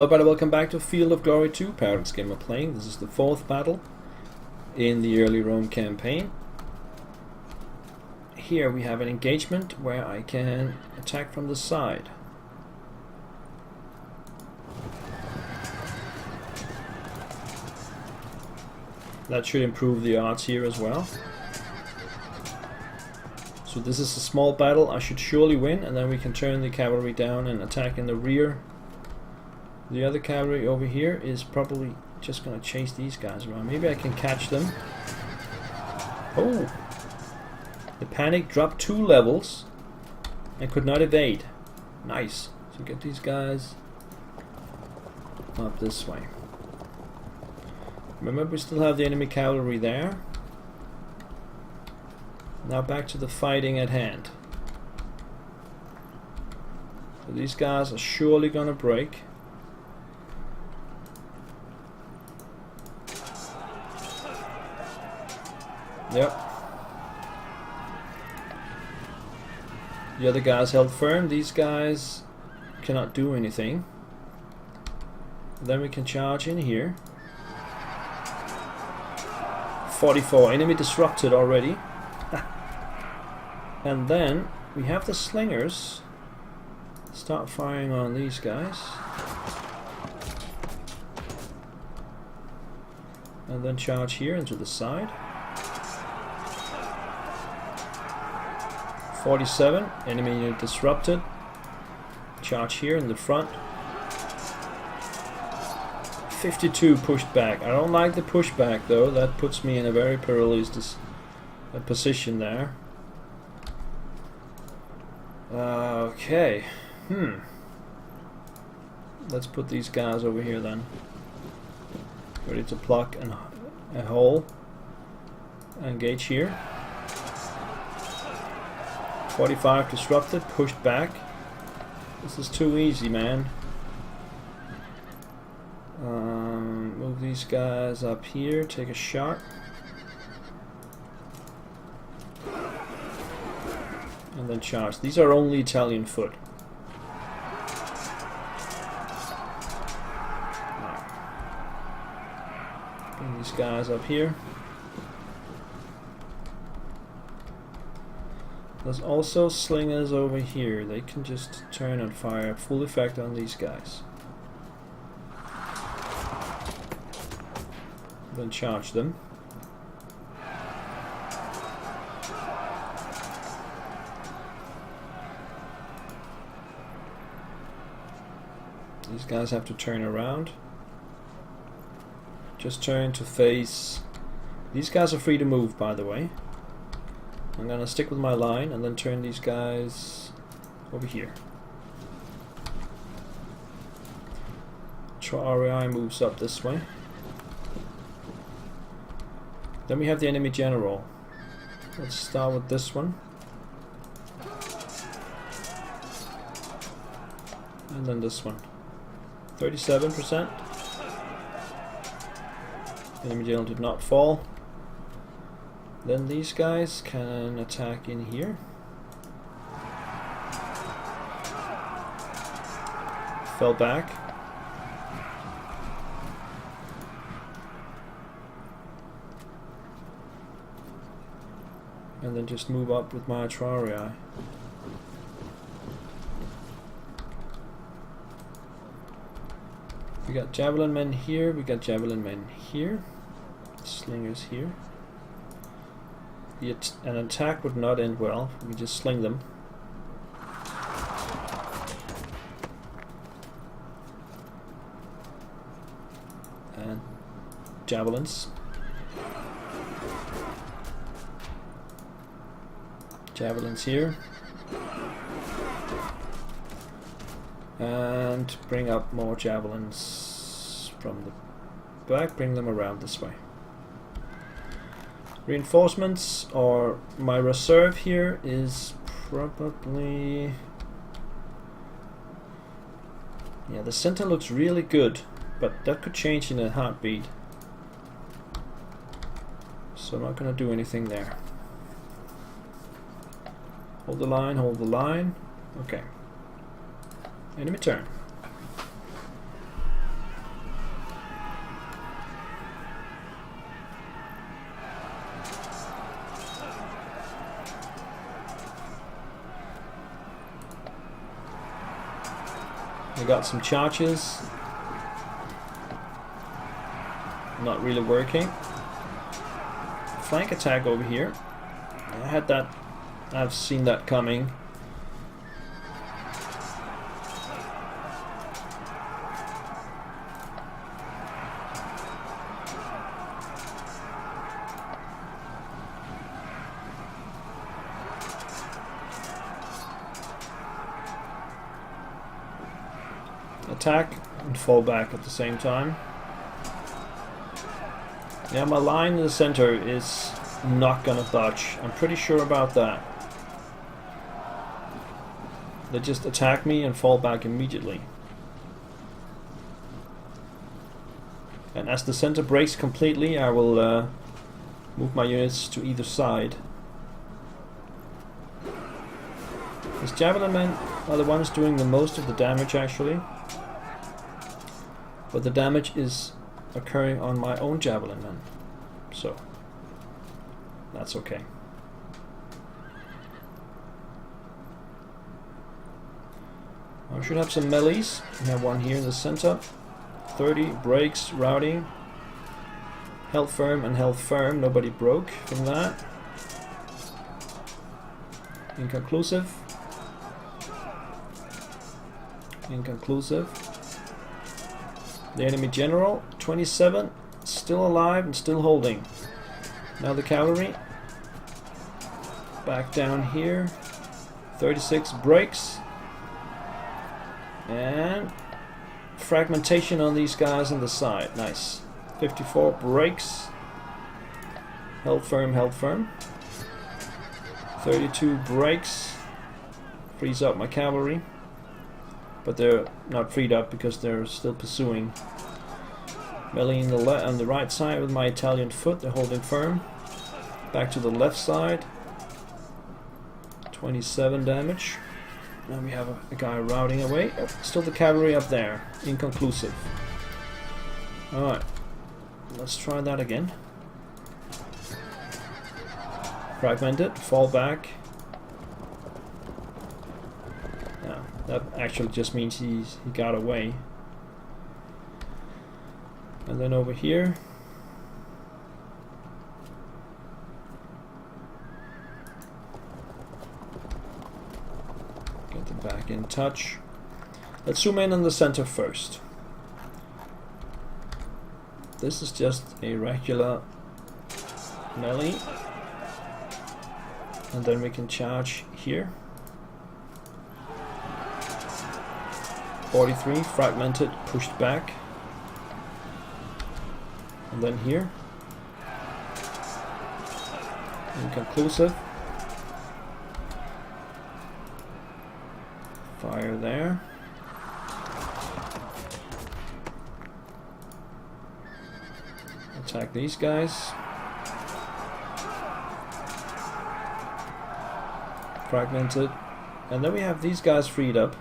Hello everybody, welcome back to Field of Glory 2, Paradox Gamer playing. This is the 4th battle in the early Rome campaign. Here we have an engagement where I can attack from the side. That should improve the odds here as well. So this is a small battle, I should surely win, and then we can turn the cavalry down and attack in the rear. The other cavalry over here is probably just going to chase these guys around. Maybe I can catch them. Oh! The panic dropped 2 levels and could not evade. Nice. So get these guys up this way. Remember, we still have the enemy cavalry there. Now back to the fighting at hand. So these guys are surely going to break. Yep. The other guys held firm. These guys cannot do anything. Then we can charge in here. 44. Enemy disrupted already. And then we have the slingers. Start firing on these guys. And then charge here into the side. 47, enemy unit disrupted. Charge here in the front. 52 pushed back. I don't like the pushback though, that puts me in a very perilous position there. Okay, let's put these guys over here then. Ready to pluck a hole. Engage here. 45 disrupted, pushed back. This is too easy, man. Move these guys up here, take a shot. And then charge. These are only Italian foot. Bring these guys up here. There's also slingers over here. They can just turn and fire at full effect on these guys. Then charge them. These guys have to turn around. Just turn to face. These guys are free to move, by the way. I'm gonna stick with my line and then turn these guys over here. Thureophoroi moves up this way. Then we have the enemy general. Let's start with this one. And then this one. 37%. Enemy general did not fall. Then these guys can attack in here. Fell back. And then just move up with my thureophoroi. We got javelin men here, we got javelin men here. Slingers here. An attack would not end well. We just sling them. And javelins. Javelins here. And bring up more javelins from the back. Bring them around this way. Reinforcements, or my reserve here, is probably... Yeah, the center looks really good, but that could change in a heartbeat. So I'm not going to do anything there. Hold the line, hold the line. Okay. Enemy turn. We got some charges. Not really working. Flank attack over here. I've seen that coming. Attack and fall back at the same time. Yeah, my line in the center is not gonna budge. I'm pretty sure about that. They just attack me and fall back immediately. And as the center breaks completely, I will move my units to either side. These javelin men are the ones doing the most of the damage actually. But the damage is occurring on my own javelin men. So that's okay. I should have some melees. We have one here in the center. 30 breaks, routing. Held firm and held firm. Nobody broke from that. Inconclusive. Inconclusive. The enemy general, 27, still alive and still holding. Now the cavalry. Back down here. 36 breaks. And fragmentation on these guys on the side. Nice. 54 breaks. Held firm, held firm. 32 breaks. Frees up my cavalry. But they're not freed up because they're still pursuing. Melee on the right side with my Italian foot. They're holding firm. Back to the left side. 27 damage. Now we have a guy routing away. Oh, still the cavalry up there. Inconclusive. Alright. Let's try that again. Fragmented. Fall back. Now, that actually just means he got away. And then over here. Get them back in touch. Let's zoom in on the center first. This is just a regular melee. And then we can charge here. 43, fragmented, pushed back. And then here. Inconclusive. Fire there. Attack these guys. Fragmented. And then we have these guys freed up.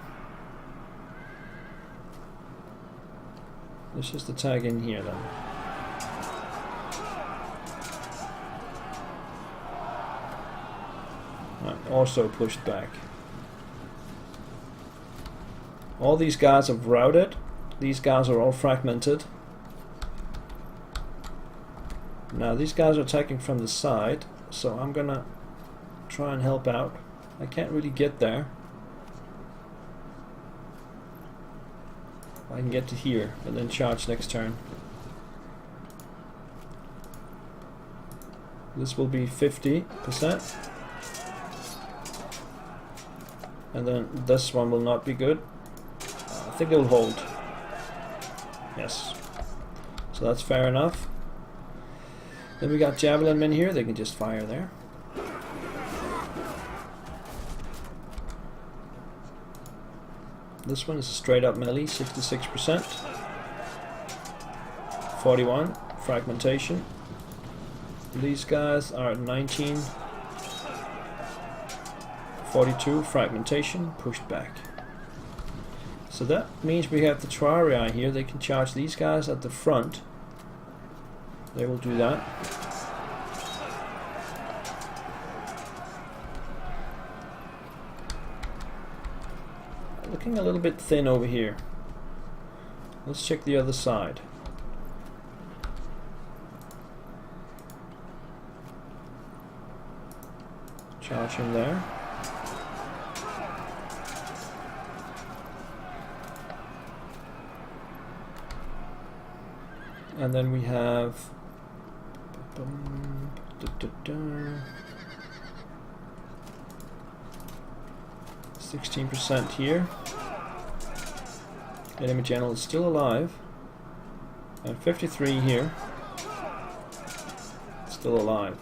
Let's just attack in here then. Also pushed back. All these guys have routed. These guys are all fragmented. Now these guys are attacking from the side, so I'm gonna try and help out. I can't really get there. I can get to here and then charge next turn. This will be 50%. And then this one will not be good. I think it'll hold. Yes. So that's fair enough. Then we got javelin men here. They can just fire there. This one is a straight up melee, 66%. 41, fragmentation. These guys are at 19. 42, fragmentation, pushed back. So that means we have the triarii here. They can charge these guys at the front. They will do that. looking a little bit thin over here. Let's check the other side. Charge him there. And then we have 16% here. Enemy general is still alive. And 53 here. Still alive.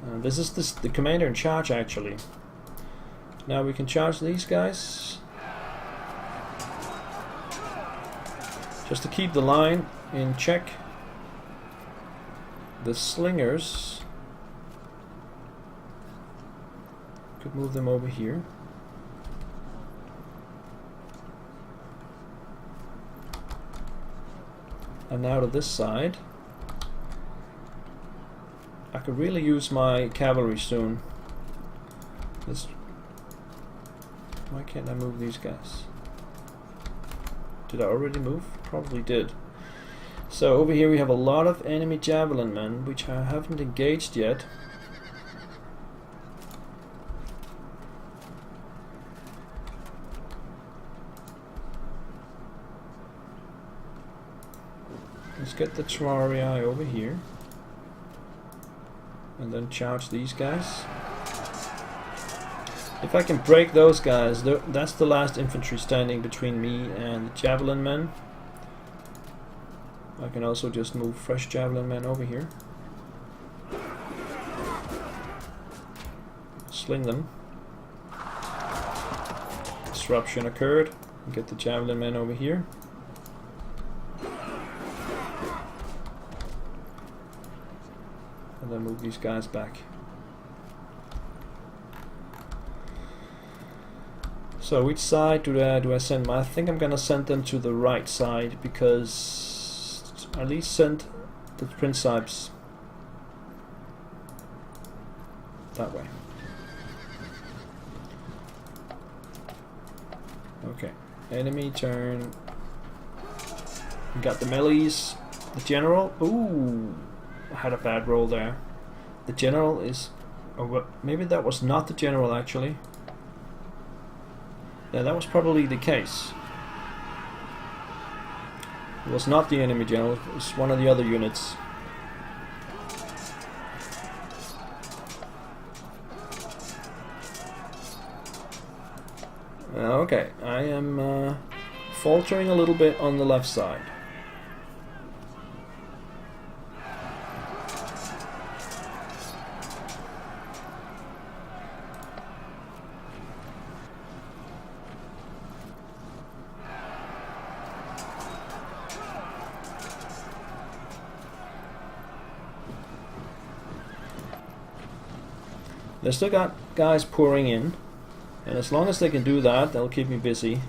And this is the commander in charge actually. Now we can charge these guys. Just to keep the line in check. The slingers. Could move them over here. And now to this side. I could really use my cavalry soon. Why can't I move these guys? Did I already move? Probably did. So over here we have a lot of enemy javelin men, which I haven't engaged yet. Let's get the thureophoroi over here. And then charge these guys. If I can break those guys, that's the last infantry standing between me and the javelin men. I can also just move fresh javelin men over here. Sling them. Disruption occurred. Get the javelin men over here. And then move these guys back. So which side do I send them? I think I'm gonna send them to the right side, because at least send the principes that way. Okay, enemy turn. We got the melees. The general. Ooh, I had a bad roll there. The general is. Oh, maybe that was not the general actually. Yeah, that was probably the case. It was not the enemy general, it was one of the other units. Okay, I am faltering a little bit on the left side. They still got guys pouring in, and as long as they can do that, they'll keep me busy.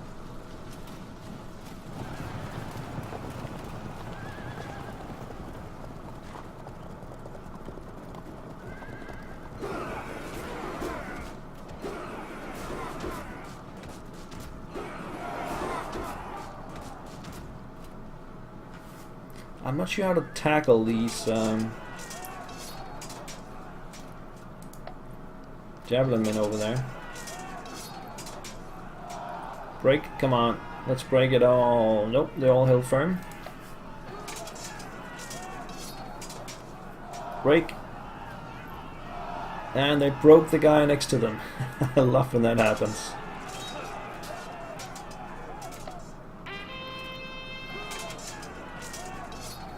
I'm not sure how to tackle these javelin men over there. Break, come on. Let's break it all. Nope, they all held firm. Break. And they broke the guy next to them. I love when that happens.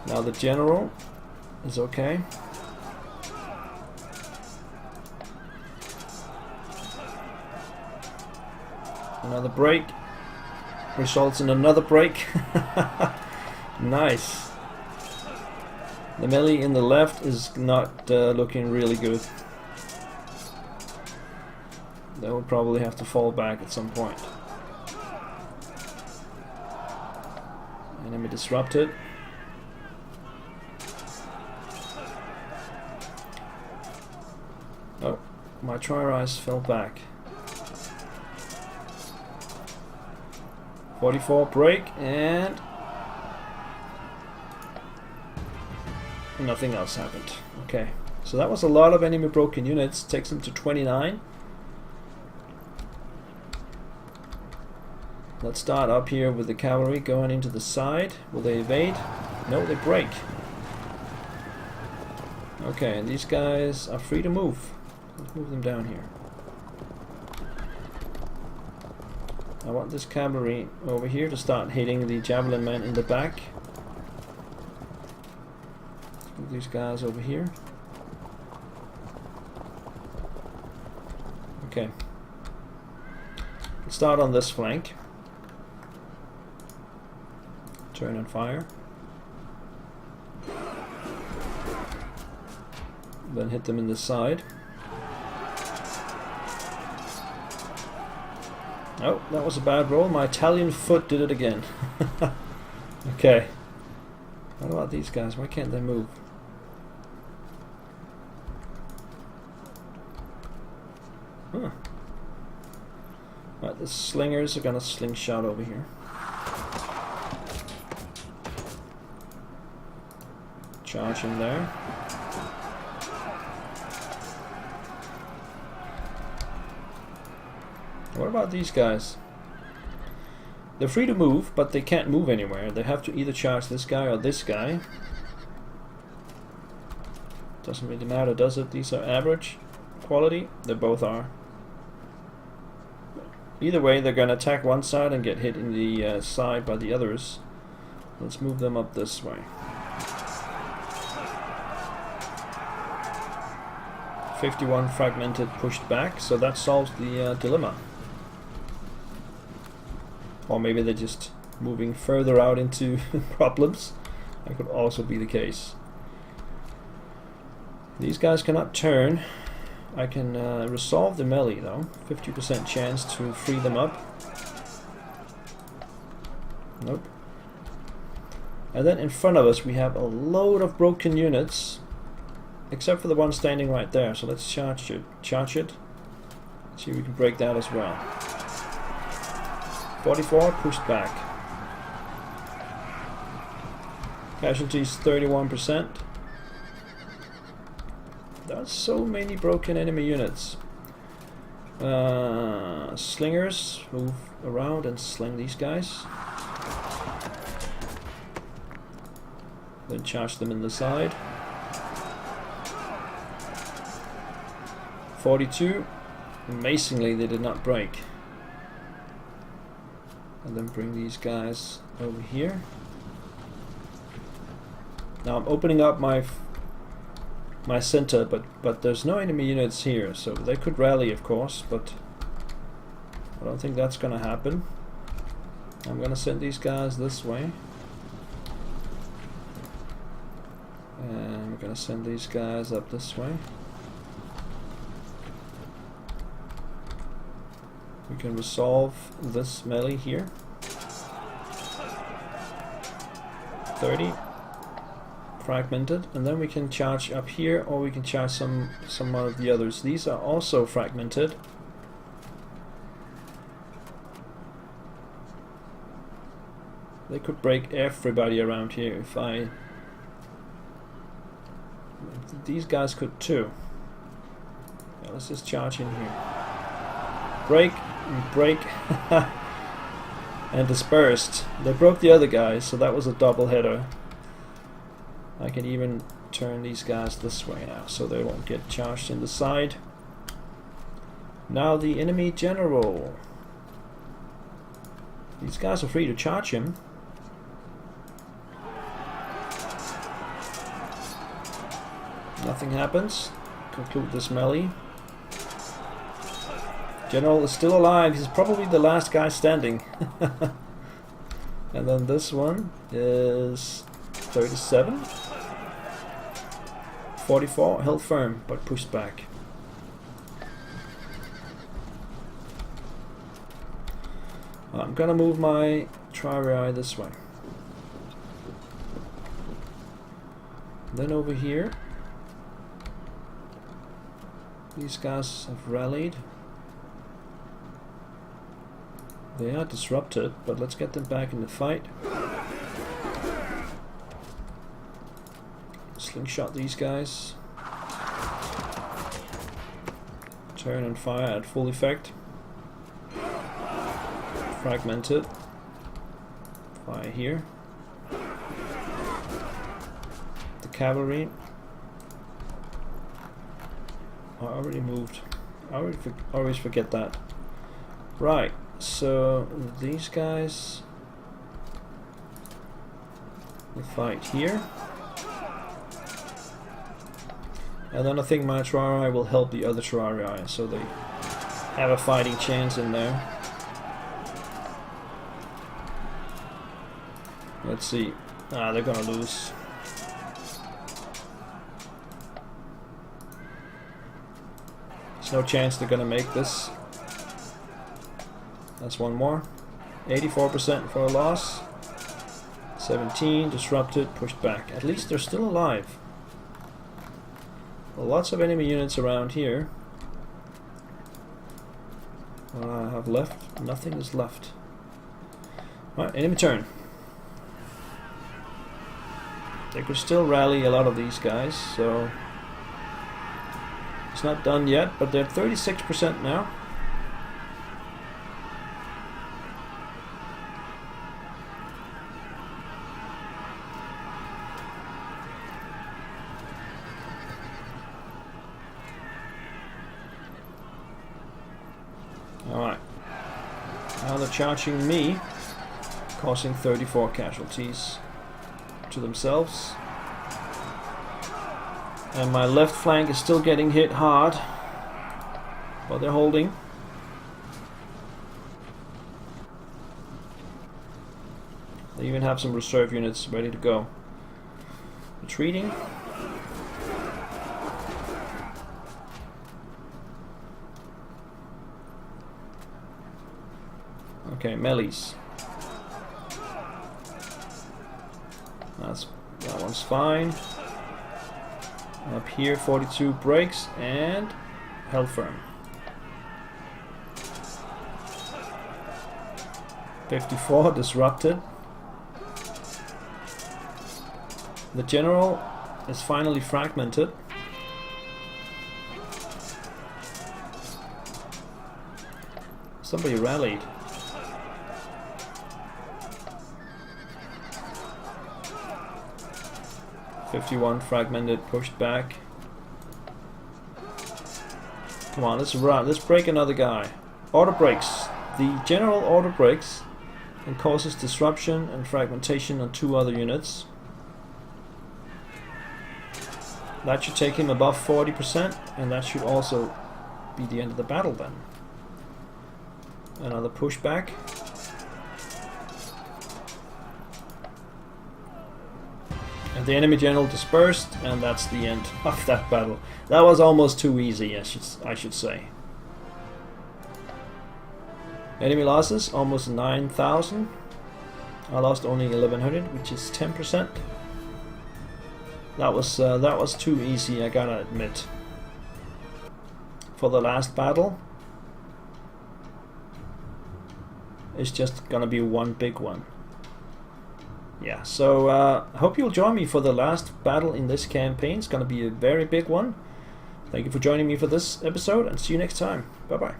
Now the general is okay. Another break results in another break. Nice. The melee in the left is not looking really good. They will probably have to fall back at some point. Enemy disrupted. Oh, my tri-rise fell back. 44 break, and nothing else happened. Okay, so that was a lot of enemy broken units. Takes them to 29. Let's start up here with the cavalry going into the side. Will they evade? No, they break. Okay, and these guys are free to move. Let's move them down here. I want this cavalry over here to start hitting the javelin men in the back. Let's move these guys over here. Okay. Let's start on this flank. Turn and fire. Then hit them in the side. Oh, that was a bad roll. My Italian foot did it again. Okay. What about these guys? Why can't they move? Huh. Right, the slingers are gonna slingshot over here. Charge him there. What about these guys? They're free to move, but they can't move anywhere. They have to either charge this guy or this guy. Doesn't really matter, does it? These are average quality. They both are. Either way, they're going to attack one side and get hit in the side by the others. Let's move them up this way. 51 fragmented, pushed back, so that solves the dilemma. Or maybe they're just moving further out into problems. That could also be the case. These guys cannot turn. I can resolve the melee though. 50% chance to free them up. Nope. And then in front of us we have a load of broken units. Except for the one standing right there. So let's charge it. See if we can break that as well. 44 pushed back. Casualties 31%. That's so many broken enemy units. Slingers move around and sling these guys. Then charge them in the side. 42. Amazingly, they did not break. And then bring these guys over here. Now I'm opening up my center, but there's no enemy units here, so they could rally, of course, but I don't think that's gonna happen. I'm gonna send these guys this way, and we're gonna send these guys up this way. We can resolve this melee here. 30 fragmented, and then we can charge up here, or we can charge some of the others. These are also fragmented. They could break everybody around here if I... These guys could too. Yeah, let's just charge in here. Break. And dispersed. They broke the other guys, so that was a double header. I can even turn these guys this way now, so they won't get charged in the side. Now the enemy general. These guys are free to charge him. Nothing happens. Conclude this melee. General is still alive. He's probably the last guy standing. And then this one is 37. 44 held firm but pushed back. I'm gonna move my chariots this way. Then over here, these guys have rallied. They are disrupted, but let's get them back in the fight. Slingshot these guys. Turn and fire at full effect. Fragmented. Fire here. The cavalry. I already moved. I always forget that. Right, so these guys will fight here. And then I think my terrarii will help the other terrarii, so they have a fighting chance in there. Let's see. They're gonna lose. There's no chance they're gonna make this. That's one more. 84% for a loss. 17 disrupted, pushed back. At least they're still alive. Well, lots of enemy units around here. What I have left? Nothing is left. Alright, enemy turn. They could still rally a lot of these guys, so it's not done yet, but they're 36% now. Alright, now they're charging me, causing 34 casualties to themselves. And my left flank is still getting hit hard, but they're holding. They even have some reserve units ready to go. Retreating. Okay, melees. That one's fine. Up here, 42 breaks and held firm. 54 disrupted. The general is finally fragmented. Somebody rallied. .51 fragmented, pushed back. Come on, let's run. Let's break another guy. Auto breaks. The general auto breaks and causes disruption and fragmentation on 2 other units. That should take him above 40%, and that should also be the end of the battle then. Another pushback. And the enemy general dispersed, and that's the end of that battle. That was almost too easy, I should say. Enemy losses, almost 9,000. I lost only 1,100, which is 10%. That was too easy, I gotta admit. For the last battle, it's just gonna be one big one. Yeah, so I hope you'll join me for the last battle in this campaign. It's gonna be a very big one. Thank you for joining me for this episode, and see you next time. Bye bye.